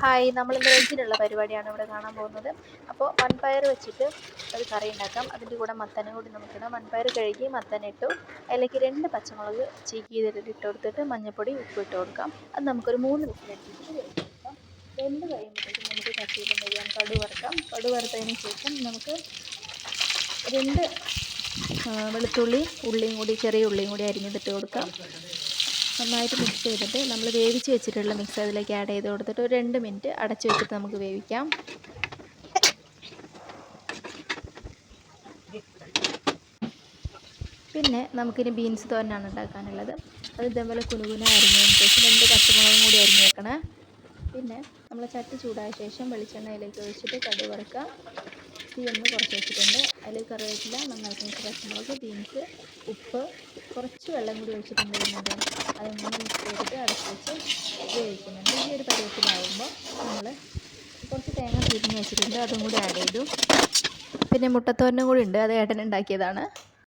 Hi, നമ്മളിന്ന് വെജിനുള്ള പരിപാടിയാണ് ഇവിടെ കാണാൻ പോകുന്നത്. അപ്പോൾ വൻപയർ വെച്ചിട്ട് ഒരു കറി ഉണ്ടാക്കാം. അതിൻ്റെ കൂടെ മത്തനും കൂടി നമുക്കിടാം. വൻപയർ കഴുകി മത്തനിട്ടു, അതിലേക്ക് 2 പച്ചമുളക് ചീക്കി ഇട്ട് കൊടുത്തിട്ട് മഞ്ഞൾപ്പൊടി ഉപ്പ് ഇട്ട് കൊടുക്കാം. അത് നമുക്കൊരു 3 വിസിലടിപ്പിച്ചിട്ട് വേവിച്ചെടുക്കാം. വെന്ത് കഴിയുമ്പോഴത്തേക്കും നമുക്ക് ചട്ടിയിലും ചെയ്യാം. കടുക് വറുക്കാം. കടുക് വറുത്തതിന് ശേഷം നമുക്ക് 2 ഉള്ളിയും കൂടി ചെറിയ ഉള്ളിയും കൂടി അരിഞ്ഞിട്ട് കൊടുക്കാം. നന്നായിട്ട് മിക്സ് ചെയ്തിട്ട് നമ്മൾ വേവിച്ച് വെച്ചിട്ടുള്ള മിക്സ് അതിലേക്ക് ആഡ് ചെയ്ത് കൊടുത്തിട്ട് ഒരു 2 മിനിറ്റ് അടച്ചു വെച്ചിട്ട് നമുക്ക് വേവിക്കാം. പിന്നെ നമുക്കിനി ബീൻസ് തോരനാണ് ഉണ്ടാക്കാനുള്ളത്. അത് ഇതേപോലെ കുനുകുന അരിഞ്ഞതിന് ശേഷം 2 പച്ചമുളകും കൂടി അരിഞ്ഞ് വെക്കണം. പിന്നെ നമ്മൾ ചട്ടി ചൂടായ ശേഷം വെളിച്ചെണ്ണയിലേക്ക് ഒഴിച്ചിട്ട് കടുക് വറുക്കുക. തീ ഒന്ന് കുറച്ച് വെച്ചിട്ടുണ്ട്. അതിൽ കറിവേപ്പില, നന്നായിട്ട് പച്ചമുളക്, ബീൻസ്, ഉപ്പ്, കുറച്ച് വെള്ളം കൂടി ഒഴിച്ചിട്ടുണ്ട്. അതൊന്ന് മിക്സ് ചെയ്തിട്ട് അടച്ച് വെച്ച് വേവിക്കുന്നുണ്ട്. ഈ ഒരു പരുവത്തിലാവുമ്പോൾ നമ്മൾ കുറച്ച് തേങ്ങ തിരിഞ്ഞ് വെച്ചിട്ടുണ്ട്, അതും കൂടി ആഡ് ചെയ്തു. പിന്നെ മുട്ടത്തോരനും കൂടി ഉണ്ട്, അത് ഏട്ടൻ ഉണ്ടാക്കിയതാണ്.